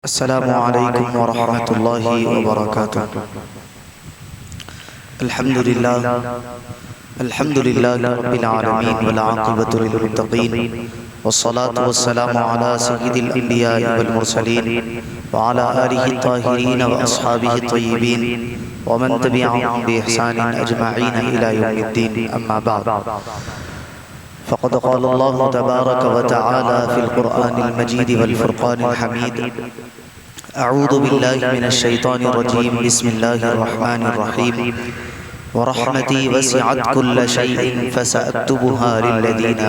السلام علیکم ورحمۃ اللہ وبرکاتہ۔ الحمد للہ رب العالمین والعاقبۃ للمتقین، والصلاة والسلام علی سید الانبیاء والمرسلین وعلی آلہ الطاہرین واصحابہ الطیبین ومن تبعهم بإحسان اجمعین الی یوم الدین، اما بعد فقد قال اللہ تبارک وتعالی فی القرآن المجید والفرقان الحمید: اعوذ باللہ من الشیطان الرجیم، بسم اللہ الرحمن الرحیم، ورحمتی وسعت کل شیء فسأکتبها للذین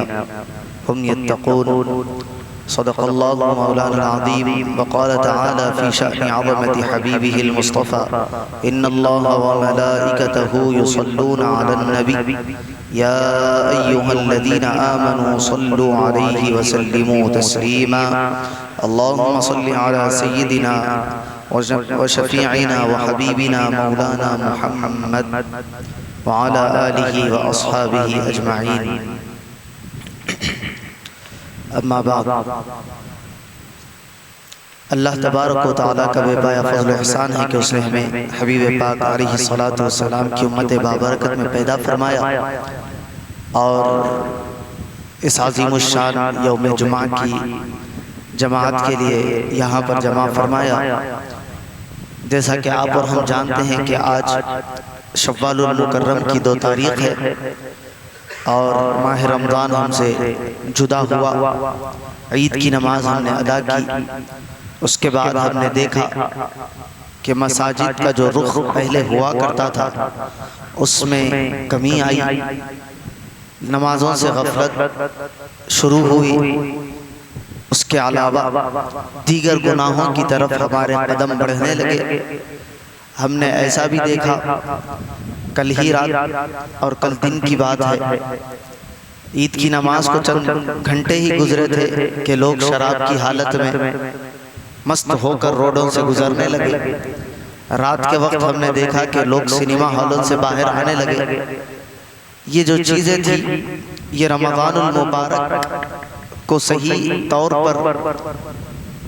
هم یتقون۔ صدق اللہ مولانا العظیم۔ وقال تعالی فی شأن عظمت حبیبہ المصطفى: ان اللہ وملائکتہ یصلون علی النبی یا ایہا الذین آمنوا صلوا علیہ وسلموا تسلیما۔ اللہم صل علی سیدنا وشفیعنا وحبیبنا مولانا محمد وعلی آلہ واصحابہ اجمعین، اما بعد۔ اللہ تبارک و تعالیٰ کا بے پایا فضل و احسان ہے کہ اس نے ہمیں حبیب پاک علیہ السلام کی امت بابرکت میں پیدا فرمایا اور اس عظیم الشان یوم جمعہ کی جماعت کے لیے یہاں پر جمع فرمایا۔ جیسا کہ آپ اور ہم جانتے ہیں کہ آج شوال المکرم کی 2 تاریخ ہے اور ماہ رمضان ہم سے جدا ہوا۔ عید کی نماز ہم نے ادا کی، اس کے بعد ہم نے دیکھا کہ مساجد کا جو رخ پہلے ہوا کرتا تھا اس میں کمی آئی، نمازوں سے غفلت شروع ہوئی، اس کے علاوہ دیگر گناہوں کی طرف ہمارے قدم بڑھنے لگے۔ ہم نے ایسا بھی دیکھا، کل ہی رات اور کل دن کی بات ہے، عید کی نماز کو چند گھنٹے ہی گزرے تھے کہ لوگ شراب کی حالت میں مست ہو کر روڈوں سے گزرنے لگے۔ رات کے وقت ہم نے دیکھا کہ لوگ سینما ہالوں سے باہر آنے لگے۔ یہ جو چیزیں تھیں یہ رمضان المبارک کو صحیح طور پر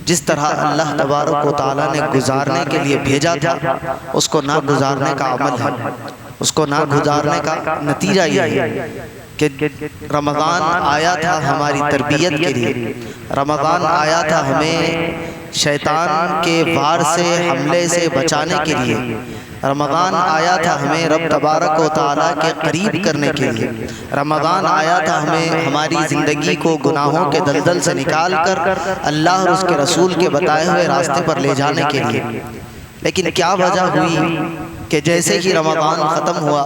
جس طرح اللہ تبارک و تعالیٰ نے گزارنے کے لیے بھیجا تھا اس کو نہ گزارنے کا عمل ہے، اس کو نہ گزارنے کا نتیجہ یہ ہے کہ رمضان آیا تھا ہماری تربیت کے لیے، رمضان آیا تھا ہمیں شیطان کے وار سے حملے سے بچانے کے لیے، رمضان آیا تھا ہمیں رب تبارک و تعالیٰ کے قریب کرنے کے لیے، رمضان آیا تھا ہمیں ہماری زندگی کو گناہوں کے دلدل سے نکال کر اللہ اور اس کے رسول کے بتائے ہوئے راستے پر لے جانے کے لیے۔ لیکن کیا وجہ ہوئی کہ جیسے ہی رمضان ختم ہوا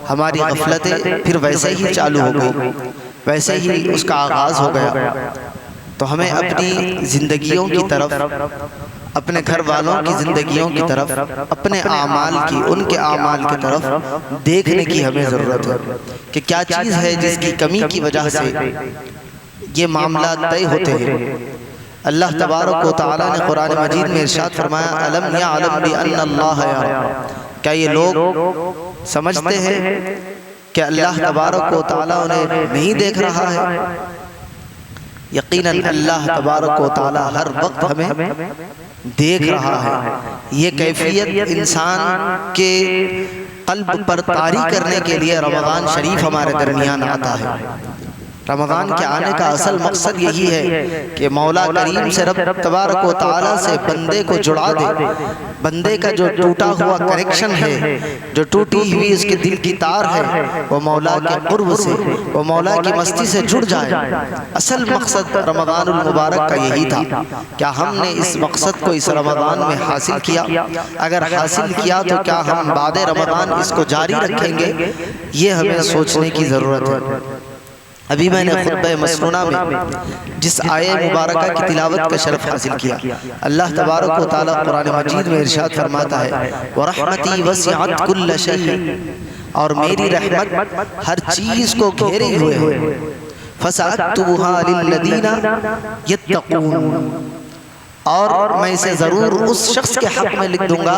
ہماری غفلتیں پھر ویسے ہی چالو ہو گئی، ویسے ہی اس کا آغاز ہو گیا۔ تو ہمیں اپنی زندگیوں کی طرف، اپنے گھر والوں کی زندگیوں کی طرف، اپنے اعمال کی، ان کے اعمال کی طرف دیکھنے کی ہمیں ضرورت ہے کہ کیا چیز ہے جس کی کمی کی وجہ سے یہ معاملات طے ہوتے ہیں۔ اللہ تبارک و تعالیٰ نے قرآن مجید میں ارشاد فرمایا: الم یعلم بان اللہ یرا۔ کیا یہ لوگ سمجھتے ہیں کہ اللہ تبارک و تعالیٰ انہیں نہیں دیکھ رہا ہے؟ یقیناً اللہ تبارک و تعالیٰ ہر وقت ہمیں دیکھ رہا ہے۔ یہ کیفیت انسان کے قلب پر طاری کرنے کے لیے رمضان شریف ہمارے درمیان آتا ہے۔ رمضان کے آنے کا اصل مقصد یہی ہے کہ مولا کریم سے رب تبارک و تعالیٰ سے بندے کو جڑا دے، بندے کا جو ٹوٹا ہوا کنیکشن ہے، جو ٹوٹی ہوئی اس کے دل کی تار ہے، وہ مولا کے قرب سے، وہ مولا کی مستی سے جڑ جائے۔ اصل مقصد رمضان المبارک کا یہی تھا۔ کیا ہم نے اس مقصد کو اس رمضان میں حاصل کیا؟ اگر حاصل کیا تو کیا ہم بعد رمضان اس کو جاری رکھیں گے؟ یہ ہمیں سوچنے کی ضرورت ہے۔ ابھی میں نے خطبہ مسنونہ میں جس آیہ مبارکہ کی تلاوت کا شرف حاصل کیا، اللہ تبارک و تعالیٰ قرآن مجید میں ارشاد فرماتا ہے: وَرَحْمَتِي وَسِعَتْ كُلَّ شَيْءٍ، اور میری رحمت ہر چیز کو گھیرے ہوئے ہے، فَسَأَكْتُبُهَا لِلَّذِينَ يَتَّقُونَ، اور میں اسے ضرور اس شخص کے حق میں لکھ دوں گا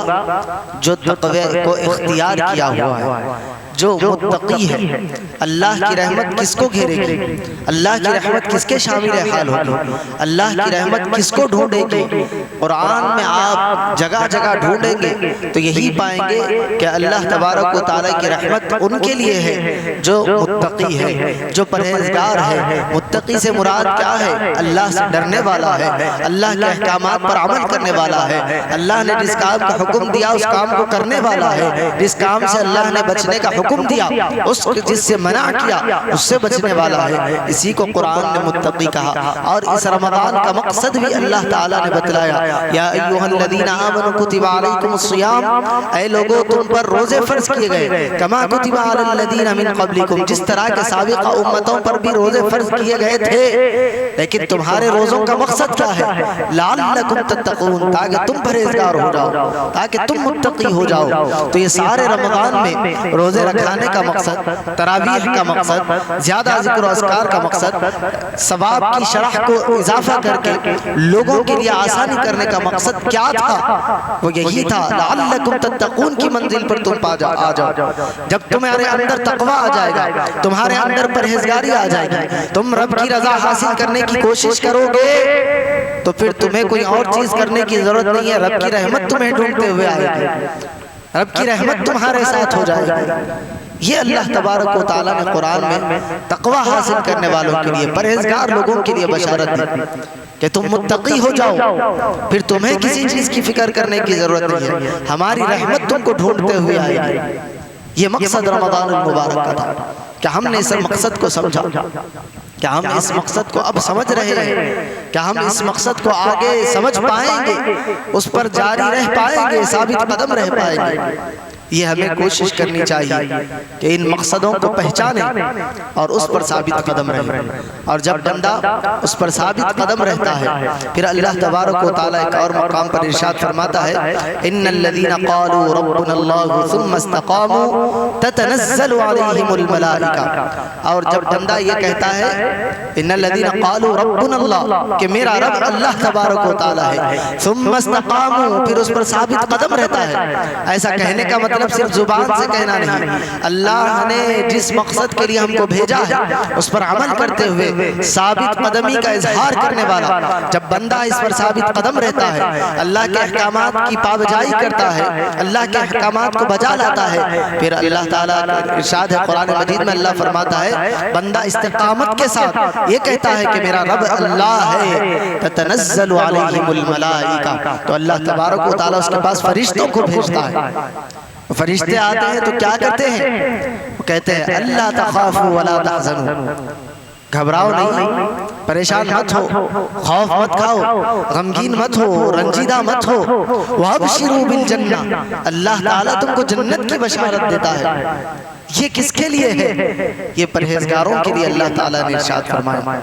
جو تقوی کو اختیار کیا ہوا ہے، جو متقی ہے۔ اللہ کی رحمت کس کو گھیرے گی؟ اللہ کی رحمت کس کے شامل حال ہوگی؟ اللہ کی رحمت کس کو ڈھونڈے گی؟ قرآن میں آپ جگہ جگہ ڈھونڈیں گے تو یہی پائیں گے کہ اللہ تبارک و تعالیٰ کی رحمت ان کے لیے ہے جو متقی ہے، جو پرہیزگار ہے۔ متقی سے مراد کیا ہے؟ اللہ سے ڈرنے والا ہے، اللہ کے احکامات پر عمل کرنے والا ہے، اللہ نے جس کام کا حکم دیا اس کام کو کرنے والا ہے، جس کام سے اللہ نے بچنے کا حکم دیا جس سے منع کیا اس سے بچنے والا ہے۔ اسی کو قرآن نے متقی کہا۔ اور اس رمضان کا مقصد بھی اللہ تعالیٰ نے بتلایا، یا ایھا الذین آمنوا کتب علیکم الصیام، اے لوگوں تم پر روزے فرض کیے گئے، کما کتب علی الذین من قبلکم، جس طرح کے سابقہ امتوں پر بھی روزے فرض کیے گئے تھے۔ لیکن تمہارے روزوں کا مقصد کیا ہے؟ لعلکم تتقون، تاکہ تم پرہیزگار ہو جاؤ، تاکہ تم متقی ہو جاؤ۔ تو یہ سارے رمضان میں روزے رکھانے کا مقصد، تراویح کا مقصد، زیادہ ذکر و اذکار کا مقصد، ثواب کی شرح کو اضافہ کر کے لوگوں کے لیے آسانی کرنے کا مقصد کیا تھا؟ وہ یہی تھا، لعلکم تتقون کی منزل پر تم آ جاؤ۔ جب تمہارے اندر تقوی آ جائے گا، تمہارے اندر پرہیزگاری آ جائے گی، تم رب کی رضا حاصل کرنے کی کوشش کرو گے تو پھر تمہیں کوئی اور چیز کرنے کی ضرورت نہیں ہے۔ رب کی رحمت تمہیں ڈھونڈتے ہوئے آئے گی، رب کی رحمت تمہارے ساتھ ہو جائے گی۔ یہ اللہ تبارک و تعالیٰ نے قرآن میں تقوی حاصل کرنے والوں کے لیے، پرہیزگار لوگوں کے لیے بشارت دی کہ تم متقی ہو جاؤ، پھر تمہیں کسی چیز کی فکر کرنے کی ضرورت نہیں ہے، ہماری رحمت تم کو ڈھونڈتے ہوئے آئے گی۔ یہ مقصد رمضان المبارک کا تھا کہ ہم نے اس مقصد کو سمجھا، کہ ہم اس مقصد کو اب سمجھ رہے ہیں، کہ ہم اس مقصد کو آگے سمجھ پائیں گے، اس پر جاری رہ پائیں گے، ثابت قدم رہ پائیں گے۔ یہ ہمیں کوشش کرنی چاہیے کہ ان مقصدوں کو پہچانیں اور اس پر ثابت قدم رہیں۔ اور جب بندہ اس پر ثابت قدم رہتا ہے پھر اللہ تبارک و تعالیٰ ایک اور مقام پر ارشاد فرماتا ہے، ان الذین قالوا ربنا اللہ ثم استقاموا تتنزل علیہم الملائکہ۔ اور جب بندہ یہ کہتا ہے ان الذین قالوا ربنا اللہ، کہ میرا رب اللہ تبارک و تعالیٰ ہے، ثم استقاموا، پھر اس پر ثابت قدم رہتا ہے۔ ایسا کہنے کا مطلب صرف زبان سے کہنا نہیں، اللہ نے جس مقصد کے لیے ہم کو بھیجا ہے اس پر عمل کرتے ہوئے ثابت قدمی کا اظہار کرنے والا۔ جب بندہ اس پر ثابت قدم رہتا ہے، اللہ کے احکامات کی پابجائی کرتا ہے، اللہ کے احکامات کو بجا لاتا ہے، پھر اللہ تعالیٰ کا ارشاد ہے قرآن مجید میں، اللہ فرماتا ہے بندہ استقامت کے ساتھ یہ کہتا ہے کہ میرا رب اللہ ہے، تتنزل علیہم الملائکہ، تو اللہ تبارک و تعالیٰ اس کے پاس فرشتوں کو بھیجتا ہے۔ فرشتے آتے ہیں تو کیا کرتے ہیں؟ وہ کہتے ہیں اللہ تخافوا ولا تحزنوا، گھبراؤ نہیں، پریشان مت ہو، خوف مت کھاؤ، غمگین مت ہو، رنجیدہ مت ہو، وابشروا بالجنہ، اللہ تعالیٰ تم کو جنت کی بشارت دیتا ہے۔ یہ کس کے لیے ہے؟ یہ پرہیزگاروں کے لیے اللہ تعالیٰ نے ارشاد فرمایا،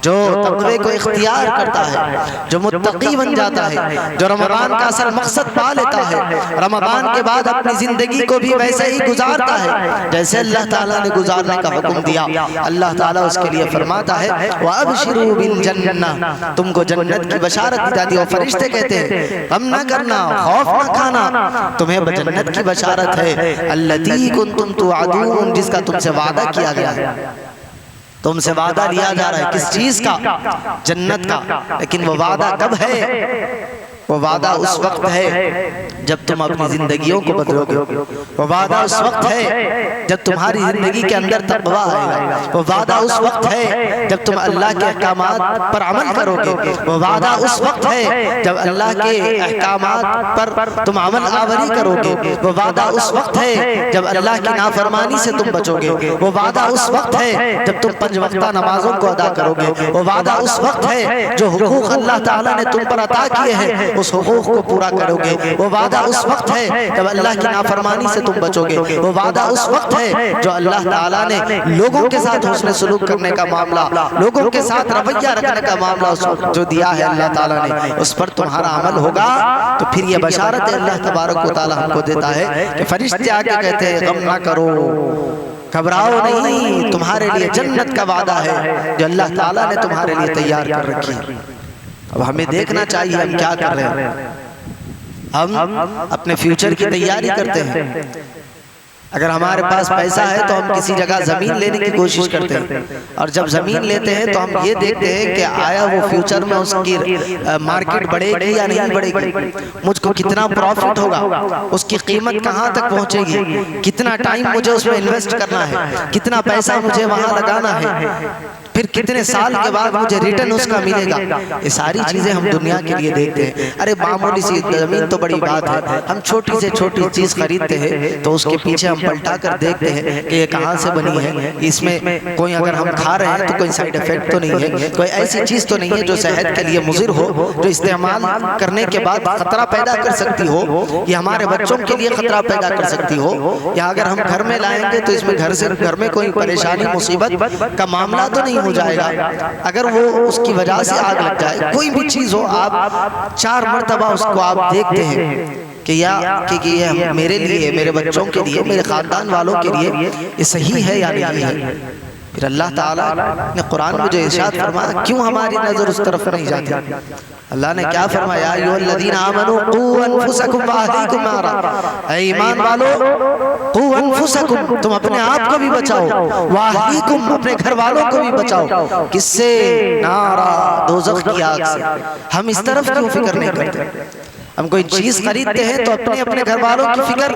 جو تقوی کو اختیار کرتا ہے، جو متقی بن جاتا ہے، جو رمضان کا اصل مقصد پا لیتا ہے، رمضان کے بعد اپنی زندگی کو بھی ویسے ہی گزارتا ہے جیسے اللہ تعالیٰ نے گزارنے کا حکم دیا۔ اللہ تعالیٰ اس کے لیے فرماتا ہے وَأَبْشِرُوا بِالْجَنَّةِ، تم کو جنت کی بشارت دی جاتی ہے۔ اور فرشتے کہتے ہیں غم نہ کرنا، خوف نہ کھانا، تمہیں جنت کی بشارت ہے، الَّتِي كُنْتُمْ تُوعَدُونَ، جس کا تم سے وعدہ کیا گیا ہے۔ تم سے وعدہ لیا جا رہا ہے کس چیز کا؟ جنت کا۔ لیکن وہ وعدہ کب ہے؟ وہ وعدہ اس وقت ہے جب تم اپنی زندگیوں کو بدلو گے، وہ وعدہ اس وقت ہے جب تمہاری زندگی کے اندر تقوی آئے گا، وہ وعدہ اس وقت ہے جب تم اللہ کے احکامات پر عمل کرو گے، وہ وعدہ اس وقت ہے جب اللہ کے احکامات پر تم عمل آوری کرو گے، وہ وعدہ اس وقت ہے جب اللہ کی نافرمانی سے تم بچو گے، وہ وعدہ اس وقت ہے جب تم 5 وقتہ نمازوں کو ادا کرو گے، وہ وعدہ اس وقت ہے جو حقوق اللہ تعالیٰ نے تم پر عطا کیے ہیں اس حقوق کو پورا کرو گے، وہ وعدہ اس وقت ہے جب اللہ کی نافرمانی سے تم بچو گے، وہ وعدہ اس وقت ہے جو اللہ تعالیٰ نے لوگوں کے ساتھ حسن سلوک کرنے کا معاملہ، لوگوں کے ساتھ رویہ رکھنے کا معاملہ جو دیا ہے اللہ تعالیٰ نے، اس پر تمہارا عمل ہوگا۔ تو پھر یہ بشارت اللہ تبارک و تعالیٰ ہم کو دیتا ہے کہ فرشتے آ کے کہتے ہیں غم نہ کرو، گھبراؤ نہیں، تمہارے لیے جنت کا وعدہ ہے جو اللہ تعالیٰ نے تمہارے لیے تیار کر رکھی ہے۔ اب ہمیں دیکھنا چاہیے ہم کیا کر رہے ہیں۔ ہم اپنے فیوچر کی تیاری کرتے ہیں، اگر ہمارے پاس پیسہ ہے تو ہم کسی جگہ زمین لینے کی کوشش کرتے ہیں، اور جب زمین لیتے ہیں تو ہم یہ دیکھتے ہیں کہ آیا وہ فیوچر میں اس کی مارکیٹ بڑھے گی یا نہیں بڑھے گی، مجھ کو کتنا پروفٹ ہوگا، اس کی قیمت کہاں تک پہنچے گی، کتنا ٹائم مجھے اس میں انویسٹ کرنا ہے، کتنا پیسہ مجھے وہاں لگانا ہے، پھر کتنے سال کے بعد مجھے ریٹرن اس کا ملے گا۔ یہ ساری چیزیں ہم دنیا کے لیے دیکھتے ہیں۔ ارے معمولی سی زمین تو بڑی بات ہے، ہم چھوٹی سے چھوٹی چیز خریدتے ہیں تو اس کے پیچھے ہم پلٹا کر دیکھتے ہیں کہ یہ کہاں سے بنی ہے، اس میں کوئی اگر ہم کھا رہے ہیں تو کوئی سائیڈ ایفیکٹ تو نہیں ہے، کوئی ایسی چیز تو نہیں ہے جو صحت کے لیے مضر ہو، جو استعمال کرنے کے بعد خطرہ پیدا کر سکتی ہو، یا ہمارے بچوں کے لیے خطرہ پیدا کر سکتی ہو، یا اگر ہم گھر میں لائیں گے تو اس میں گھر میں کوئی پریشانی مصیبت کا معاملہ تو نہیں ہو جائے گا۔ اگر وہ اس کی وجہ سے آگ لگ جائے، کوئی بھی چیز ہو، آپ 4 مرتبہ اس کو آپ دیکھتے ہیں کہ یہ میرے لیے، میرے بچوں کے لیے، میرے خاندان والوں کے لیے یہ صحیح ہے یا نہیں ہے۔ پھر اللہ تعالیٰ نے قرآن میں جو ارشاد فرمایا، کیوں ہماری نظر اس طرف نہیں جاتی؟ اللہ نے کیا فرمایا؟ ایھا الذین آمنوا قوا انفسکم واہلیکم نارا، اے ایمان والو، قوا انفسکم، تم اپنے آپ کو بھی بچاؤ، واہلیکم، اپنے گھر والوں کو بھی بچاؤ، کس سے؟ نارا، دوزخ کی آگ سے۔ ہم اس طرف کیوں فکر نہیں کرتے؟ ہم کوئی چیز خریدتے ہیں تو اپنے گھر والوں کی فکر،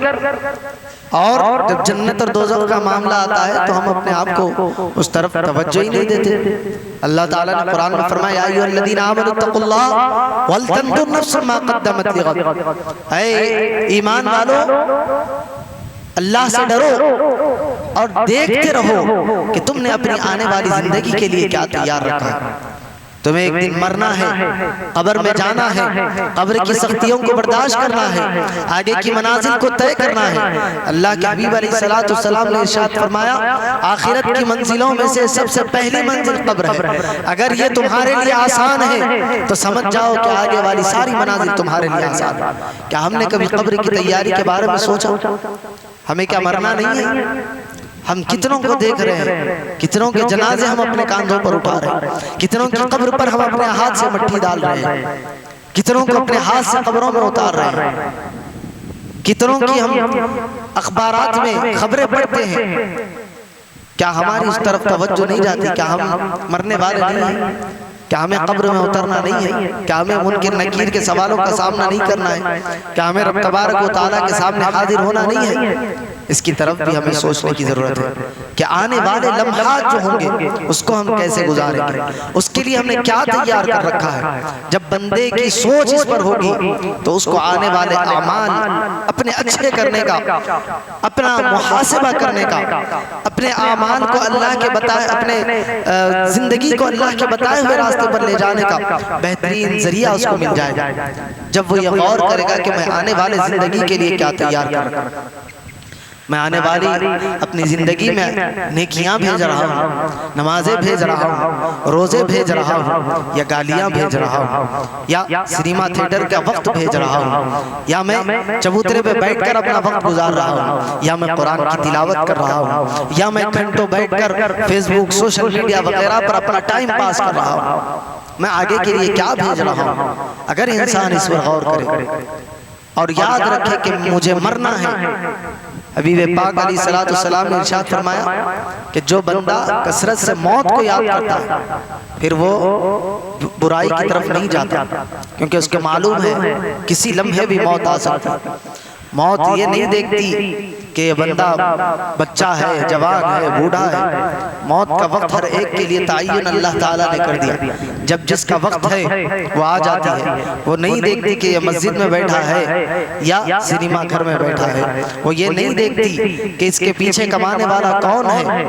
اور جب جنت اور دوزخ کا معاملہ آتا ہے تو ہم اپنے آپ کو اس طرف توجہ ہی نہیں دیتے۔ اللہ تعالیٰ نے قرآن میں فرمایا، یا ایھا الذین آمنوا اتقوا اللہ ولتنظر نفس ما قدمت لغد، اے ایمان والو، اللہ سے ڈرو اور دیکھتے رہو کہ تم نے اپنی آنے والی زندگی کے لیے کیا تیار رکھا ہے۔ تمہیں ایک دن مرنا ہے، قبر میں جانا ہے، قبر کی سختیوں کو برداشت کرنا ہے، آگے کی منازل کو طے کرنا ہے۔ اللہ کے حبیب علیہ السلام نے ارشاد فرمایا، آخرت کی منزلوں میں سے سب سے پہلی منزل قبر ہے۔ اگر یہ تمہارے لیے آسان ہے تو سمجھ جاؤ کہ آگے والی ساری منازل تمہارے لیے آسان ہے۔ کیا ہم نے کبھی قبر کی تیاری کے بارے میں سوچا؟ ہمیں کیا مرنا نہیں ہے؟ ہم کتنوں کو دیکھ رہے ہیں، کتنوں کے جنازے ہم اپنے کاندھوں پر اٹھا رہے ہیں، کتنوں کی قبر پر ہم اپنے ہاتھ سے مٹی ڈال رہے ہیں، کتنوں کو اپنے ہاتھ سے قبروں میں اتار رہے ہیں، کتنوں کی ہم اخبارات میں خبریں پڑھتے ہیں۔ کیا ہماری اس طرف توجہ نہیں جاتی؟ کیا ہم مرنے والے نہیں ہیں؟ کیا ہمیں قبر میں اترنا نہیں ہے؟ کیا ہمیں منکر نکیر کے سوالوں کا سامنا نہیں کرنا ہے؟ کیا ہمیں رب تبارک و تعالیٰ کے سامنے حاضر ہونا نہیں ہے؟ اس کی طرف بھی ہمیں سوچنے کی ضرورت ہے کہ آنے والے لمحات جو ہوں گے اس کو ہم کیسے گزاریں گے، اس کے لیے ہم نے کیا تیار کر رکھا ہے۔ جب بندے کی سوچ اس پر ہوگی تو اس کو آنے والے اعمال اپنے اچھے کرنے کا، اپنا محاسبہ کرنے کا، اپنے اعمال کو اللہ کے بتائے، اپنے زندگی کو اللہ کے بتائے ہوئے راستے پر لے جانے کا بہترین ذریعہ اس کو مل جائے گا، جب وہ یہ غور کرے گا کہ میں آنے والے زندگی کے لیے کیا تیار کر رہا ہوں۔ میں آنے والی اپنی زندگی میں نیکیاں بھیج رہا ہوں، نمازیں بھیج رہا ہوں، روزے بھیج رہا ہوں، یا گالیاں بھیج رہا ہوں، یا سینما تھیٹر کا وقت بھیج رہا ہوں، یا میں چبوترے پہ بیٹھ کر اپنا وقت گزار رہا ہوں، یا میں قرآن کی تلاوت کر رہا ہوں، یا میں گھنٹوں بیٹھ کر فیس بک، سوشل میڈیا وغیرہ پر اپنا ٹائم پاس کر رہا ہوں۔ میں آگے کے لیے کیا بھیج رہا ہوں؟ اگر انسان اس پر غور کرے اور یاد رکھے کہ مجھے مرنا ہے۔ حبیب پاک علیہ السلام نے ارشاد فرمایا کہ جو بندہ کثرت سے موت کو یاد کرتا ہے پھر وہ برائی کی طرف نہیں جاتا، کیونکہ اس کے معلوم ہے کسی لمحے بھی موت آ سکتی۔ موت یہ نہیں دیکھتی کہ یہ بندہ بچہ ہے، جوان ہے، بوڑھا ہے۔ موت کا وقت ہر ایک کے لیے تعین اللہ تعالیٰ نے کر دیا، جب جس کا وقت ہے وہ آ جاتی ہے۔ وہ نہیں دیکھتی کہ یہ مسجد میں بیٹھا ہے یا سینما گھر میں بیٹھا ہے، وہ یہ نہیں دیکھتی کہ اس کے پیچھے کمانے والا کون ہے،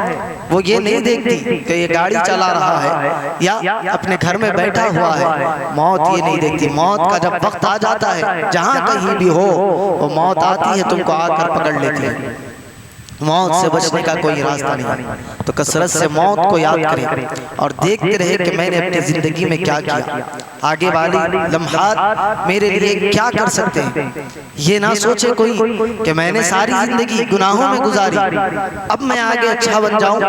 وہ یہ نہیں دیکھتی کہ یہ گاڑی چلا رہا ہے یا اپنے گھر میں بیٹھا ہوا ہے۔ موت یہ نہیں دیکھتی۔ موت کا جب وقت آ جاتا ہے، جہاں کہیں بھی ہو وہ موت آتی ہے، تم کو آ کر پکڑ لیتی ہے۔ موت سے بچنے کا کوئی راستہ نہیں، تو کثرت سے موت کو یاد کریں اور دیکھتے رہے کہ میں نے اپنی زندگی میں کیا کیا، آگے والی لمحات میرے لیے کیا کر سکتے ہیں۔ یہ نہ سوچے کوئی کہ میں نے ساری زندگی گناہوں میں گزاری، اب میں آگے اچھا بن جاؤں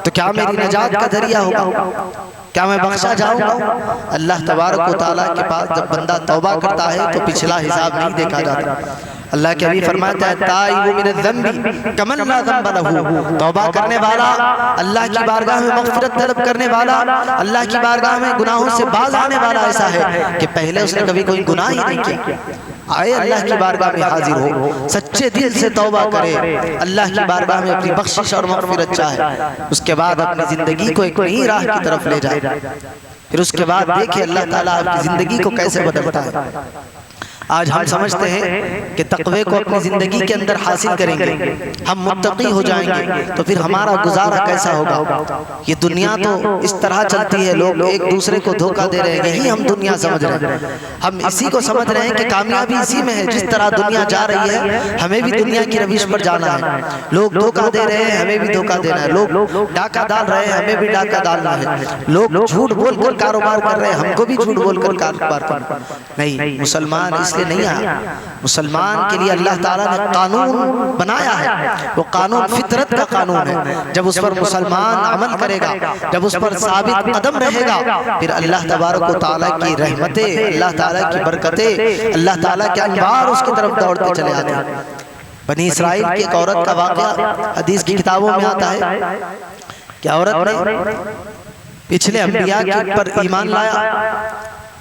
تو کیا میری نجات کا ذریعہ ہوگا، کیا میں بخشا جاؤں گا۔ اللہ تبارک و تعالیٰ کے پاس جب بندہ توبہ کرتا ہے تو پچھلا حساب نہیں دیکھا جاتا، اللہ کے حبیب فرماتا ہے تائب من الذنب کمن لا ذنب لہ، توبہ کرنے والا، اللہ کی بارگاہ میں مغفرت طلب کرنے والا، اللہ کی بارگاہ میں گناہوں سے باز آنے والا ایسا ہے کہ پہلے اس نے کبھی کوئی گناہ ہی نہیں کیا۔ آئے اللہ کی بارگاہ میں حاضر ہو، سچے دل سے توبہ کرے، اللہ کی بارگاہ میں اپنی بخشش اور مغفرت چاہے، اس کے بعد اپنی زندگی کو ایک نئی راہ کی طرف لے جائے، پھر اس کے بعد دیکھیں اللہ تعالیٰ آپ کی زندگی کو کیسے بدلتا ہے۔ آج ہم سمجھتے ہیں کہ تقوی کو اپنی زندگی کے اندر حاصل کریں گے، ہم متقی ہو جائیں گے، تو پھر ہمارا گزارا کیسا ہوگا؟ یہ دنیا تو اس طرح چلتی ہے، لوگ ایک دوسرے کو دھوکہ دے رہے ہیں، یہی ہم دنیا سمجھ رہے ہیں، ہم اسی کو سمجھ رہے ہیں کہ کامیابی اسی میں ہے، جس طرح دنیا جا رہی ہے ہمیں بھی دنیا کی روش پر جانا ہے، لوگ دھوکہ دے رہے ہیں ہمیں بھی دھوکہ دینا ہے، لوگ ڈاکہ ڈال رہے ہیں ہمیں بھی ڈاکہ ڈالنا ہے، لوگ جھوٹ بول کر کاروبار کر رہے ہیں ہم کو بھی جھوٹ بول کر کاروبار کرنا نہیں۔ مسلمان اس لیے نہیں آیا، مسلمان کے لیے اللہ تعالیٰ نے قانون بنایا ہے، وہ قانون فطرت کا قانون ہے، جب اس پر مسلمان عمل کرے گا، جب اس پر ثابت قدم رہے گا، پھر اللہ تبارک و تعالیٰ کی رحمتیں، اللہ تعالیٰ کی برکتیں، اللہ تعالیٰ کے انوار اس کی طرف دوڑتے چلے آتے ہیں۔ بنی اسرائیل کی ایک عورت کا واقعہ حدیث کی کتابوں میں آتا ہے کہ عورت نے پچھلے انبیاء پر ایمان لایا،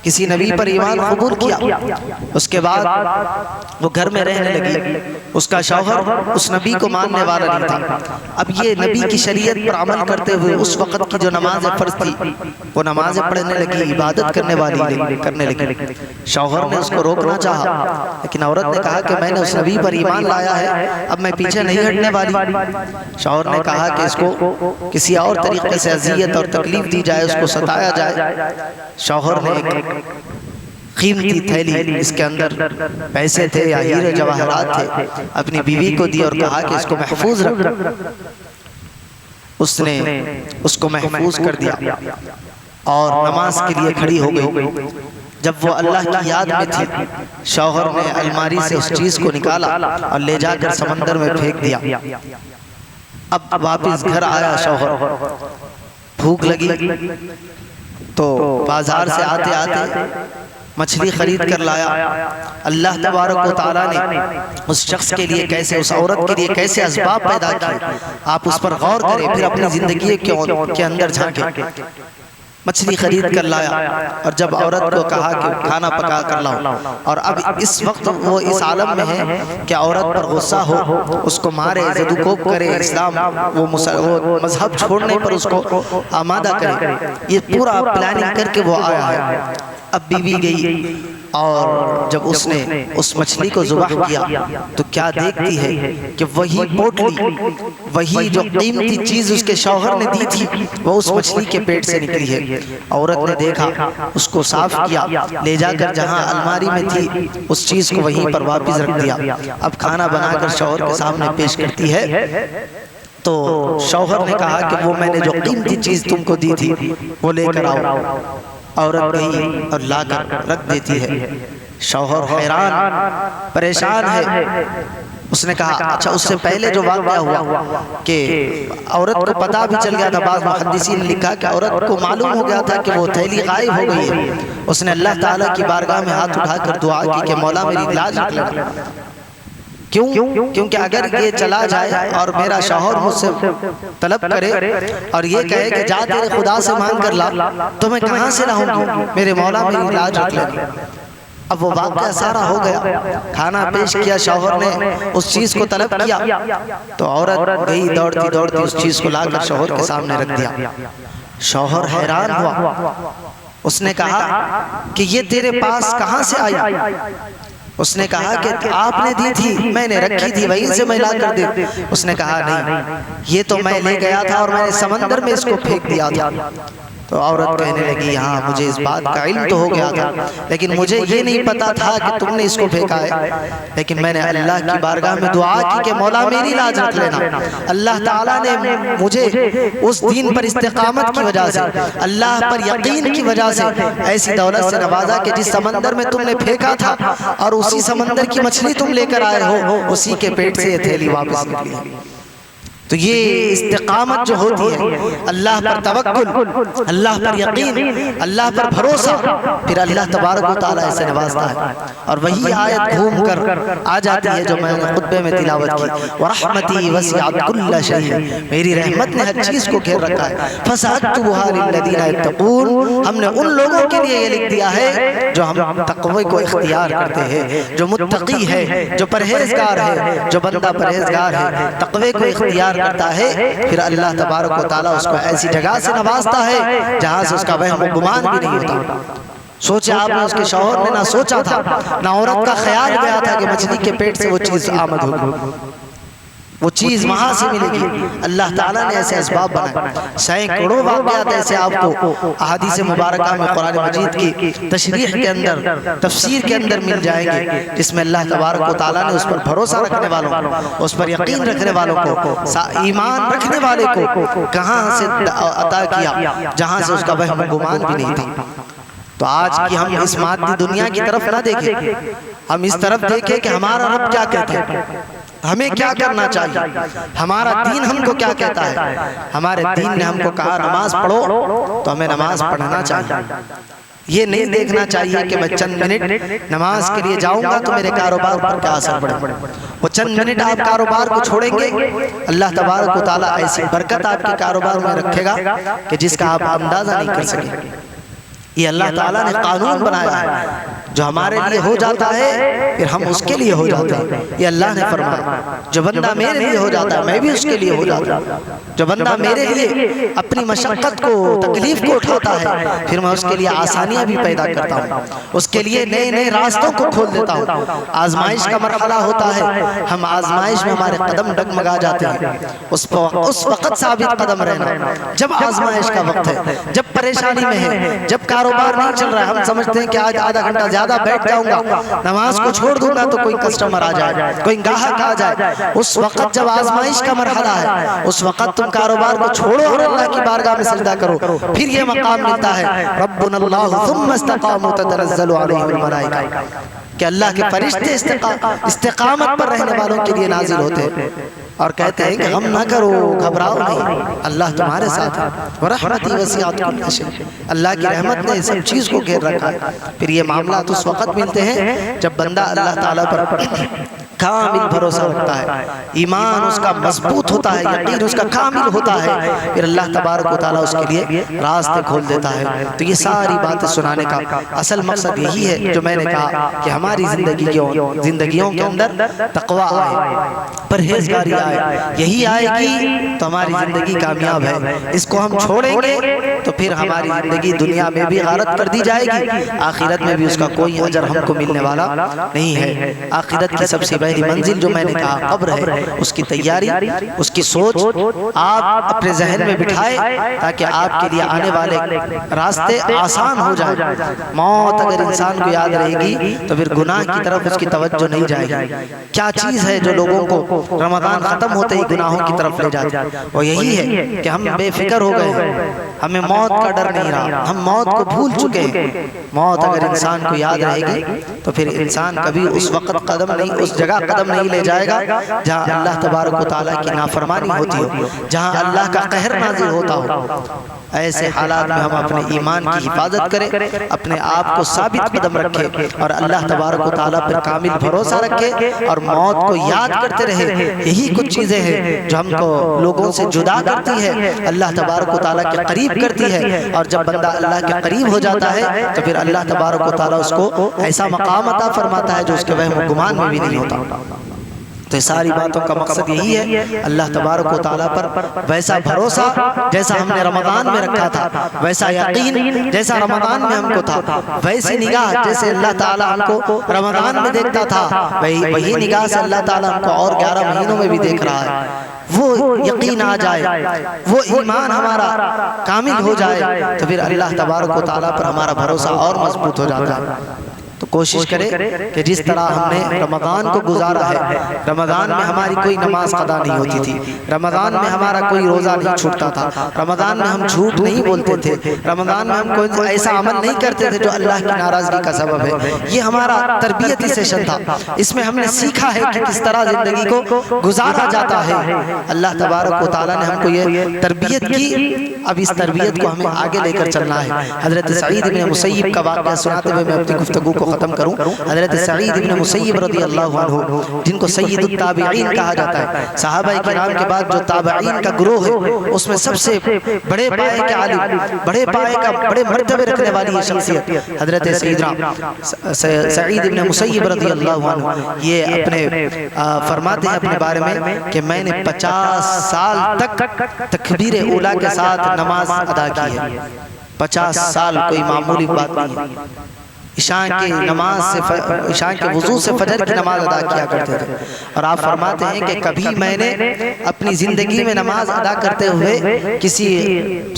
کسی نبی پر ایمان قبول کیا، اس کے بعد وہ گھر میں رہنے لگی، اس کا شوہر اس نبی کو ماننے والا نہیں تھا۔ اب یہ نبی کی شریعت پر عمل کرتے ہوئے اس وقت کی جو نماز فرض تھی وہ نمازیں پڑھنے لگی، عبادت کرنے لگی۔ شوہر نے اس کو روکنا چاہا لیکن عورت نے کہا کہ میں نے اس نبی پر ایمان لایا ہے، اب میں پیچھے نہیں ہٹنے والی۔ شوہر نے کہا کہ اس کو کسی اور طریقے سے اذیت اور تکلیف دی جائے، اس کو ستایا جائے۔ شوہر نے ایک قیمتی تھیلی، اس کے اندر پیسے تھے یا ہیرے جواہرات تھے، اپنی بیوی کو دی اور کہا کہ اس کو محفوظ رکھ۔ اس نے اس کو محفوظ کر دیا اور نماز کے لیے کھڑی ہو گئی۔ جب وہ اللہ کی یاد میں تھی، شوہر نے الماری سے اس چیز کو نکالا اور لے جا کر سمندر میں پھینک دیا۔ اب واپس گھر آیا شوہر، بھوک لگی تو بازار سے آتے آتے مچھلی خرید کر لایا۔ اللہ تبارک و تعالیٰ نے اس شخص کے لیے کیسے، اس عورت کے لیے کیسے اسباب پیدا کیے، آپ اس پر غور کریں، پھر اپنی زندگی کے اندر جھانکیں۔ مچھلی خرید کر لایا اور جب عورت کو کہا کہ کھانا پکا کر لاؤ، اور اب اس وقت وہ اس عالم میں ہے کہ عورت پر غصہ ہو، اس کو مارے، زدوکوب کرے، اسلام وہ مذہب چھوڑنے پر اس کو آمادہ کرے، یہ پورا پلاننگ کر کے وہ آیا ہے۔ اب بیوی گئی اور جب اس نے اس مچھلی کو ذبح کیا تو کیا دیکھتی ہے کہ وہی پوٹلی، وہی جو قیمتی چیز اس کے شوہر نے دی تھی وہ اس مچھلی کے پیٹ سے نکلی ہے۔ عورت نے دیکھا، اس کو صاف کیا، لے جا کر جہاں الماری میں تھی اس چیز کو وہیں پر واپس رکھ دیا۔ اب کھانا بنا کر شوہر کے سامنے پیش کرتی ہے تو شوہر نے کہا کہ وہ میں نے جو قیمتی چیز تم کو دی تھی وہ لے کر آؤ۔ عورت گئی اور لا کر رکھ دیتی ہے۔ شوہر حیران پریشان ہے، اس نے کہا اچھا اس سے پہلے جو واقعہ ہوا کہ عورت کو پتہ بھی چل گیا تھا، بعض محدثین نے لکھا کہ عورت کو معلوم ہو گیا تھا کہ وہ تھیلی غائب ہو گئی ہے۔ اس نے اللہ تعالیٰ کی بارگاہ میں ہاتھ اٹھا کر دعا کی کہ مولا میری لاج رکھ لینا۔ کیونکہ اگر یہ چلا جائے اور میرا شوہر مجھ سے طلب کرے اور یہ کہے کہ جا تیرے خدا سے مانگ کر لا، تو میں کہاں سے لاؤں گی، میرے مولا میری لاج رکھ لینا۔ اب وہ واقعہ سارا ہو گیا، کھانا پیش کیا، شوہر نے اس چیز کو طلب کیا تو عورت گئی دوڑتی دوڑتی اس چیز کو لا کر شوہر کے سامنے رکھ دیا۔ شوہر حیران ہوا، اس نے کہا کہ یہ تیرے پاس کہاں سے آئی؟ اس نے کہا کہ آپ نے دی تھی، میں نے رکھی تھی، وہیں سے میں لا کر دی۔ اس نے کہا نہیں، یہ تو میں لے گیا تھا اور میں نے سمندر میں اس کو پھینک دیا تھا۔ تو عورت کہنے لگی ہاں مجھے اس بات کا علم تو ہو گیا تھا لیکن مجھے یہ نہیں پتا تھا کہ تم نے اس کو پھینکا ہے، لیکن میں نے اللہ کی بارگاہ میں دعا کی کہ مولا میری لاج رکھ لینا۔ اللہ تعالیٰ نے مجھے اس دین پر استقامت کی وجہ سے، اللہ پر یقین کی وجہ سے ایسی دولت سے نوازا کہ جس سمندر میں تم نے پھینکا تھا اور اسی سمندر کی مچھلی تم لے کر آئے ہو، اسی کے پیٹ سے یہ تھیلی واپس نکلی۔ تو یہ استقامت جو ہوتی ہے، اللہ پر توکل، اللہ پر یقین، اللہ پر بھروسہ، پھر اللہ تبارک و تعالیٰ اسے نوازتا ہے۔ اور وہی آیت گھوم کر آ جاتی ہے جو میں نے خطبے میں تلاوت کی، وَرَحْمَتِي وَسِعَتْ كُلَّ شَيْءٍ، میری رحمت نے ہر چیز کو گھیر رکھا ہے، فَسَأَكْتُبُهَا لِلَّذِينَ يَتَّقُونَ، ہم نے ان لوگوں کے لیے یہ لکھ دیا ہے جو ہم تقوی کو اختیار کرتے ہیں، جو متقی ہے، جو پرہیزگار ہے، جو بندہ پرہیزگار ہے، تقوی کو اختیار کرتا ہے، پھر اللہ تبارک و تعالیٰ اس کو ایسی جگہ سے نوازتا ہے جہاں سے اس کا وہم و گمان بھی نہیں ہوتا۔ سوچے آپ نے اس کے شوہر نے نہ سوچا تھا، نہ عورت کا خیال گیا تھا کہ مچھلی کے پیٹ سے وہ چیز آمد ہوگی، وہ چیز وہاں سے ملے گی۔ اللہ تعالیٰ نے ایسے اسباب بنائے، سینکڑوں واقعات ایسے آپ کو احادیث مبارکہ میں قرآن مجید کی تشریح کے اندر، تفسیر کے اندر مل جائیں گے، جس میں اللہ تبارک و تعالیٰ نے اس پر بھروسہ رکھنے والوں کو، اس پر یقین رکھنے والوں کو، ایمان رکھنے والے کو کہاں سے عطا کیا جہاں سے اس کا وہم و گمان بھی نہیں تھا۔ تو آج کی ہم اس مادی دنیا کی طرف نہ دیکھیں، ہم اس طرف دیکھیں کہ ہمارا رب کیا کہتا ہے، ہمیں کیا کرنا چاہیے، ہمارا دین ہم کو کیا کہتا ہے۔ ہمارے دین نے ہم کو کہا نماز پڑھو تو ہمیں نماز پڑھنا چاہیے۔ یہ نہیں دیکھنا چاہیے کہ میں چند منٹ نماز کے لیے جاؤں گا تو میرے کاروبار پر کیا اثر پڑے۔ وہ چند منٹ آپ کاروبار کو چھوڑیں گے، اللہ تبارک و تعالیٰ ایسی برکت آپ کے کاروبار میں رکھے گا کہ جس کا آپ اندازہ نہیں کر سکیں۔ یہ اللہ تعالیٰ نے قانون بنایا ہے، جو ہمارے لیے ہو جاتا ہے پھر ہم اس کے لیے ہو جاتے ہیں۔ یہ اللہ نے فرمایا، جو بندہ میرے لیے ہو جاتا ہے میں بھی اس کے لیے ہو جاتا ہوں۔ جو بندہ میرے لیے اپنی مشقت کو، تکلیف کو اٹھاتا ہے، پھر میں اس کے لیے آسانیاں بھی پیدا کرتا ہوں، اس کے لیے نئے نئے راستوں کو کھول دیتا ہوں۔ آزمائش کا مرحلہ ہوتا ہے، ہم آزمائش میں ہمارے قدم ڈگمگا جاتے ہیں، اس وقت ثابت قدم رہنا جب آزمائش کا وقت ہے، جب پریشانی میں ہے، جب کاروبار نہیں چل رہا ہے، ہم سمجھتے ہیں کہ آج آدھا گھنٹہ زیادہ بیٹھ جاؤں گا، نماز کو چھوڑ دوں گا تو کوئی کسٹمر آ جائے، کوئی گاہک آ جائے۔ اس وقت جب آزمائش کا مرحلہ ہے، اس وقت تم کاروبار کو چھوڑو اور اللہ کی بارگاہ میں سجدہ کرو، پھر یہ مقام ملتا ہے ربنا اللہ ثم استقاموا تتنزل علیہم الملائکہ، کہ اللہ کے فرشتے استقامت پر رہنے والوں کے لیے نازل ہوتے ہیں اور کہتے ہیں کہ غم نہ کرو، گھبراؤ نہیں، اللہ تمہارے ساتھ ہے۔ وَرَحْمَتِي وَسِعَتْ كُلَّ شَيْءٍ، اللہ کی رحمت نے سب چیز کو گھیر رکھا ہے۔ پھر یہ معاملات اس وقت ملتے ہیں جب بندہ اللہ تعالیٰ پر کامل بھروسہ رکھتا ہے، ایمان اس کا مضبوط ہوتا ہے، یقین اس کا کامل ہوتا ہے، پھر اللہ تبارک و تعالیٰ اس کے لیے راستے کھول دیتا ہے۔ تو یہ ساری باتیں سنانے کا اصل مقصد یہی ہے جو میں نے کہا کہ ہماری زندگیوں کے اندر تقوی آئے، پرہیزگاری آئے، یہی آئے گی تو ہماری زندگی کامیاب ہے۔ اس کو ہم چھوڑیں گے تو پھر ہماری زندگی دنیا میں بھی غارت کر دی جائے گی، آخرت میں بھی اس کا کوئی اجر ہم کو ملنے والا نہیں ہے۔ آخرت کی سب سے پہلی منزل جو میں نے کہا قبر ہے، اس کی تیاری، اس کی سوچ آپ اپنے ذہن میں بٹھائے تاکہ آپ کے لیے آنے والے راستے آسان ہو جائیں۔ موت اگر انسان کو یاد رہے گی تو پھر گناہ کی طرف اس کی توجہ نہیں جائے گی۔ کیا چیز ہے جو لوگوں کو رمضان ختم ہوتے ہی گناہوں کی طرف لے جاتی ہے؟ وہ یہی ہے کہ ہم بے فکر ہو گئے ہیں، ہمیں موت کا ڈر نہیں رہا، ہم موت کو بھول چکے ہیں۔ موت اگر انسان کو یاد رہے گی تو پھر انسان کبھی اس وقت قدم نہیں، اس جگہ قدم نہیں لے جائے گا جہاں اللہ تبارک و تعالیٰ کی نافرمانی ہوتی ہو، جہاں اللہ کا قہر نازل ہوتا ہو۔ ایسے حالات میں ہم اپنے ایمان کی حفاظت کریں، اپنے آپ کو ثابت قدم رکھیں اور اللہ تبارک و تعالیٰ پر کامل بھروسہ رکھیں اور موت کو یاد کرتے رہے۔ یہی کچھ چیزیں ہیں جو ہم کو لوگوں سے جدا کرتی ہے، اللہ تبارک و تعالیٰ کے قریب کرتی ہے، اور جب بندہ اللہ کے قریب ہو جاتا ہے تو پھر اللہ تبارک و تعالیٰ اس کو ایسا مقام عطا فرماتا ہے جو اس کے وہم و گمان میں بھی نہیں ہوتا۔ تو یہ ساری باتوں کا مقصد یہی ہے اللہ تبارک و تعالیٰ پر ویسا بھروسہ جیسا ہم نے رمضان میں رکھا تھا، ویسا یقین جیسا رمضان میں ہم کو تھا، ویسی نگاہ جیسے اللہ تعالیٰ ہم کو رمضان میں دیکھتا تھا، وہی نگاہ سے اللہ تعالیٰ ہم کو اور 11 مہینوں میں بھی دیکھ رہا ہے۔ وہ یقین آ جائے، وہ ایمان ہمارا کامل ہو جائے تو پھر اللہ تبارک و تعالیٰ پر ہمارا بھروسہ اور مضبوط ہو جاتا ہے۔ تو کوشش کرے کہ جس طرح ہم نے رمضان کو گزارا ہے، رمضان میں ہماری کوئی نماز قضا نہیں ہوتی تھی، رمضان میں ہمارا کوئی روزہ نہیں چھوٹتا تھا، رمضان میں ہم جھوٹ نہیں بولتے تھے، رمضان میں ہم کوئی ایسا عمل نہیں کرتے تھے جو اللہ کی ناراضگی کا سبب ہے، یہ ہمارا تربیتی سیشن تھا۔ اس میں ہم نے سیکھا ہے کہ کس طرح زندگی کو گزارا جاتا ہے۔ اللہ تبارک و تعالیٰ نے ہم کو یہ تربیت کی، اب اس تربیت کو ہمیں آگے لے کر چلنا ہے۔ حضرت سعید بن مسیب کا واقعہ سناتے ہوئے میں اپنی گفتگو کو ختم کروں۔ حضرت سعید بن مسیب رضی اللہ عنہ، جن کو سید التابعین کہا جاتا ہے، صحابہ کرام کے بعد جو تابعین کا گروہ ہے اس میں سب سے بڑے پائے کے عالم، بڑے پائے کا بڑے مرتبے رکھنے والی یہ شخصیت حضرت سیدنا سعید بن مسیب رضی اللہ عنہ، یہ اپنے فرماتے ہیں اپنے بارے میں کہ میں نے 50 سال تک تکبیر اولیٰ کے ساتھ نماز ادا کی ہے۔ 50 سال کوئی معمولی بات نہیں ہے۔ عشاء کی نماز سے عشاء کے وضو سے فجر کی نماز ادا کیا کرتے تھے، اور آپ فرماتے ہیں کہ کبھی میں نے اپنی زندگی میں نماز ادا کرتے ہوئے کسی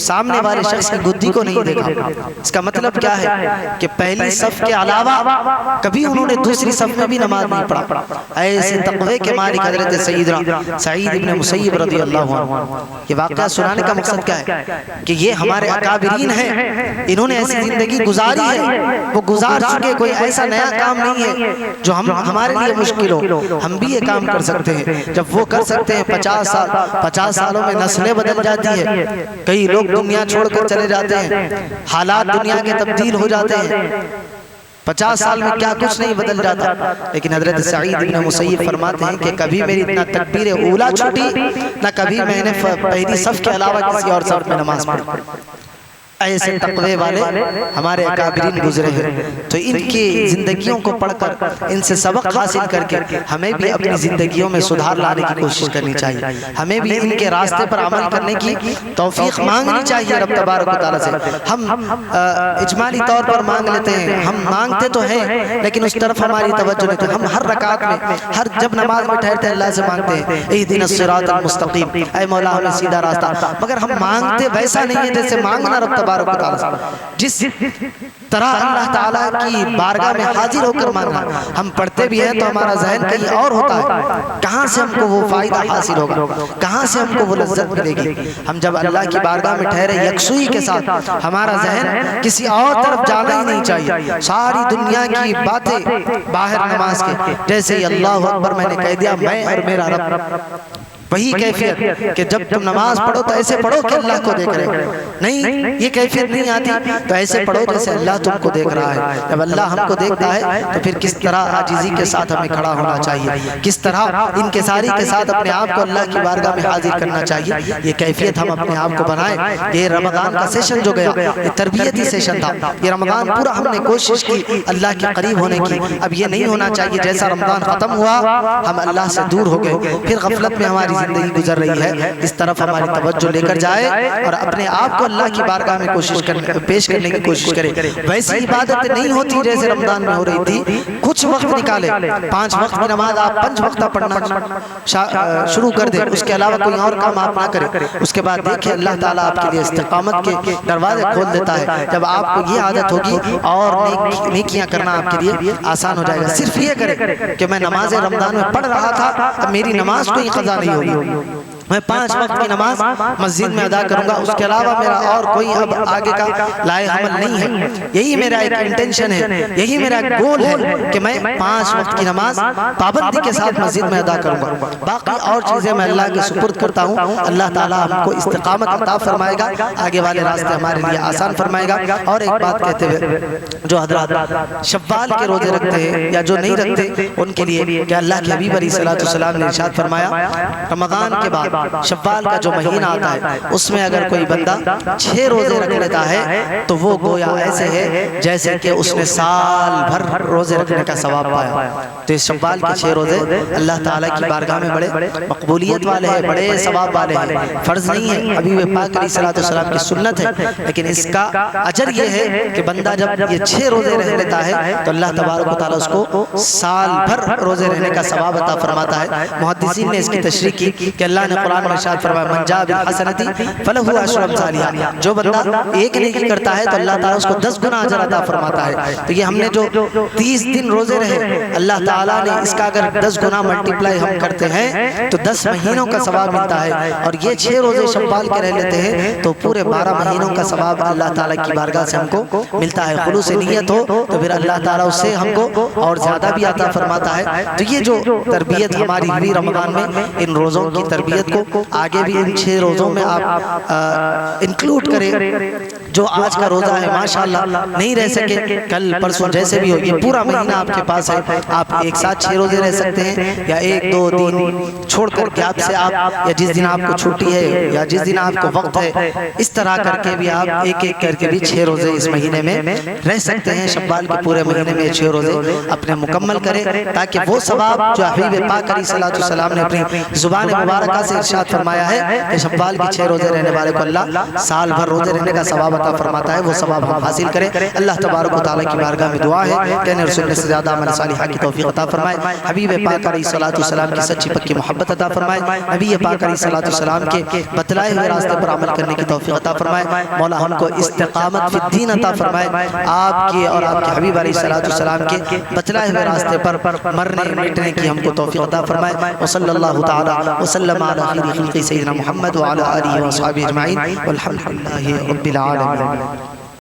سامنے والے شخص کی گدی کو نہیں دیکھا۔ اس کا مطلب کیا ہے کہ پہلی صف کے علاوہ کبھی انہوں نے دوسری صف میں بھی نماز نہیں پڑھا۔ ایسے تقوی کے مالک حضرت سیدنا سعید بن مسیب رضی اللہ عنہ۔ یہ واقعہ سنانے کا مقصد کیا ہے کہ یہ ہمارے اکابرین ہیں، انہوں نے ایسی زندگی گزاری ہے، وہ گزار چکے، کوئی ایسا نیا کام نہیں ہے جو ہمارے لیے مشکل ہو، ہم بھی یہ کام کر سکتے ہیں۔ جب وہ کر سکتے ہیں 50 سالوں میں نسلیں بدل جاتی ہے، کئی لوگ دنیا چھوڑ کر چلے جاتے ہیں، حالات دنیا کے تبدیل ہو جاتے ہیں، 50 سال میں کیا کچھ نہیں بدل جاتا، لیکن حضرت سعید بن مسیب فرماتے ہیں کہ کبھی میری اتنا تکبیر اولیٰ چھوٹی، نہ کبھی میں نے پہلی صف کے علاوہ کسی اور صف میں نماز پڑھی۔ ایسے تقوی والے ہمارے اکابرین گزرے ہیں، تو ان کی زندگیوں کو پڑھ کر ان سے سبق حاصل کر کے ہمیں بھی اپنی زندگیوں میں سدھار لانے کی کوشش کرنی چاہیے، ہمیں بھی ان کے راستے پر عمل کرنے کی توفیق مانگنی چاہیے رب تبارک و تعالیٰ سے۔ ہم اجمالی طور پر مانگ لیتے ہیں، ہم مانگتے تو ہیں لیکن اس طرف ہماری توجہ نہیں ہے۔ ہم ہر رکعت میں، ہر جب نماز میں ٹھہرتے ہیں اللہ سے مانگتے ہیں اہدنا الصراط المستقیم، اے مولا ہمیں سیدھا راستہ، مگر ہم مانگتے ویسا نہیں ہے جیسے مانگنا رب تبارک و تعالیٰ، جس طرح اللہ تعالیٰ کی بارگاہ میں حاضر ہو کر مانگنا۔ ہم پڑھتے بھی ہیں تو ہمارا ذہن کہیں اور ہوتا ہے، کہاں سے ہم کو وہ فائدہ حاصل ہوگا، کہاں سے ہم کو وہ لذت ملے گی۔ ہم جب اللہ کی بارگاہ میں ٹھہرے یکسوئی کے ساتھ، ہمارا ذہن کسی اور طرف جانا ہی نہیں چاہیے، ساری دنیا کی باتیں باہر نماز کے، جیسے ہی اللہ اکبر میں نے کہہ دیا میں اور میرا رب، وہی کیفیت کہ جب تم نماز پڑھو تو ایسے پڑھو کہ اللہ کو دیکھ رہے، نہیں یہ کیفیت نہیں آتی تو ایسے پڑھو جیسے اللہ تم کو دیکھ رہا ہے۔ جب اللہ ہم کو دیکھتا ہے تو پھر کس طرح عاجزی کے ساتھ ہمیں کھڑا ہونا چاہیے، کس طرح انکساری کے ساتھ اپنے آپ کو اللہ کی بارگاہ میں حاضر کرنا چاہیے، یہ کیفیت ہم اپنے آپ کو بنائیں۔ یہ رمضان کا سیشن جو گیا یہ تربیتی سیشن تھا، یہ رمضان پورا ہم نے کوشش کی اللہ کے قریب ہونے کی۔ اب یہ نہیں ہونا چاہیے جیسا رمضان ختم ہوا ہم اللہ سے دور ہو گئے، پھر غفلت میں ہماری زندگی گزر رہی ہے۔ اس طرف ہماری توجہ لے کر جائے اور اپنے آپ کو اللہ کی بارگاہ میں پیش کرنے کی کوشش کرے۔ ویسی عبادت نہیں ہوتی جیسے رمضان میں ہو رہی تھی، کچھ وقت نکالے، 5 وقت کی نماز آپ 5 وقت پڑھنا شروع کر دیں، اس کے علاوہ کوئی اور کام آپ نہ کریں۔ اس کے بعد دیکھیں اللہ تعالیٰ آپ کے لیے استقامت کے دروازے کھول دیتا ہے۔ جب آپ کو یہ عادت ہوگی اور نیکیاں کرنا آپ کے لیے آسان ہو جائے گا۔ صرف یہ کریں کہ میں نماز رمضان میں پڑھ رہا تھا، اب میری نماز کوئی قضا نہیں ہوگی، میں 5 وقت کی نماز مسجد میں ادا کروں گا، اس کے علاوہ میرا اور کوئی اب آگے کا لائق عمل نہیں ہے۔ یہی میرا ایک انٹینشن ہے، یہی میرا گول ہے کہ میں 5 وقت کی نماز پابندی کے ساتھ مسجد میں ادا کروں گا۔ باقی اور چیزیں میں اللہ کے سپرد کرتا ہوں، اللہ تعالیٰ ہم کو استقامت عطا فرمائے گا، آگے والے راستے ہمارے لیے آسان فرمائے گا۔ اور ایک بات کہتے ہوئے جو حضرات شوال کے روزے رکھتے ہیں یا جو نہیں رکھتے ان کے لیے کہ اللہ کے حبیب علیہ السلام نے ارشاد فرمایا رمضان کے بعد شوال کا جو مہینہ آتا ہے اس میں اگر کوئی بندہ 6 روزے رکھ لیتا ہے تو وہ گویا ایسے ہے جیسے کہ اس نے سال بھر روزے رکھنے کا ثواب پایا۔ تو اس شوال کے 6 روزے اللہ تعالیٰ کی بارگاہ میں بڑے مقبولیت والے ہیں، بڑے ثواب والے ہیں۔ فرض نہیں ہے، حبیب پاک علیہ السلام کی سنت ہے، لیکن اس کا اجر یہ ہے کہ بندہ جب یہ 6 روزے رہ لیتا ہے تو اللہ تبارک و تعالیٰ اس کو سال بھر روزے رہنے کا ثواب عطا فرماتا ہے۔ محدثین نے اس کی تشریح کی کہ اللہ نے قرآن میں ارشاد فرمایا من جاء بالحسنۃ فلہ عشر امثالها، جو بندہ ایک نیکی کرتا ہے تو اللہ تعالیٰ اس کو 10 گنا اجر عطا فرماتا ہے۔ تو یہ ہم نے جو 30 دن روزے رہے، اللہ تعالیٰ نے اس کا اگر 10 گنا ملٹیپلائی ہم کرتے ہیں تو 10 مہینوں کا ثواب ملتا ہے، اور یہ 6 روزے شوال کے رہ لیتے ہیں تو پورے 12 مہینوں کا ثواب اللہ تعالیٰ کی بارگاہ سے ہم کو ملتا ہے۔ خلوص نیت ہو تو پھر اللہ تعالیٰ اس سے ہم کو اور زیادہ بھی عطا فرماتا ہے۔ تو یہ جو تربیت ہماری ہوئی رمضان میں، ان روزوں کی تربیت کو آگے بھی ان 6 روزوں میں آپ انکلوڈ کریں۔ جو آج کا روزہ ہے ماشاءاللہ نہیں رہ سکے، کل پرسوں جیسے بھی ہو، یہ پورا مہینہ آپ کے پاس ہے، آپ ایک ساتھ 6 روزے رہ سکتے ہیں، یا 1 2 3 چھوڑ کر گیپ سے آپ، یا جس دن آپ کو چھٹی ہے یا جس دن آپ کو وقت ہے، اس طرح کر کے بھی آپ ایک ایک کر کے بھی 6 روزے اس مہینے میں رہ سکتے ہیں۔ شوال کے پورے مہینے میں 6 روزے اپنے مکمل کریں، تاکہ وہ ثواب جو حبیب پاک علیہ السلام نے اپنی زبان مبارکہ سے ارشاد فرمایا ہے کہ شوال کے 6 روزے رہنے والے کو اللہ سال بھر روزے رہنے کا ثواب عطا فرماتا ہے، وہ ثواب ہم حاصل کریں۔ اللہ تبارک و تعالیٰ کی بارگاہ میں دعا ہے کہ انہیں رسول سے زیادہ عمل صالحہ کی توفیق عطا فرمائے، حبیب پاک علیہ السلام کی سچی پکی محبت عطا فرمائے، نبی پاک علیہ السلام کے بتلائے ہوئے راستے پر عمل کرنے کی توفیق عطا فرمائے۔ مولا ہم کو استقامت فی الدین عطا فرمائے، آپ کی اور آپ کے حبیب علیہ السلام کے بتلائے ہوئے راستے پر مرنے مٹنے کی ہم کو توفیق عطا فرمائے۔ وصلی اللہ تعالی وسلم علی خیر خلق سیدنا محمد وعلی آلہ وصحبہ اجمعین، والحمد للہ رب العالمین۔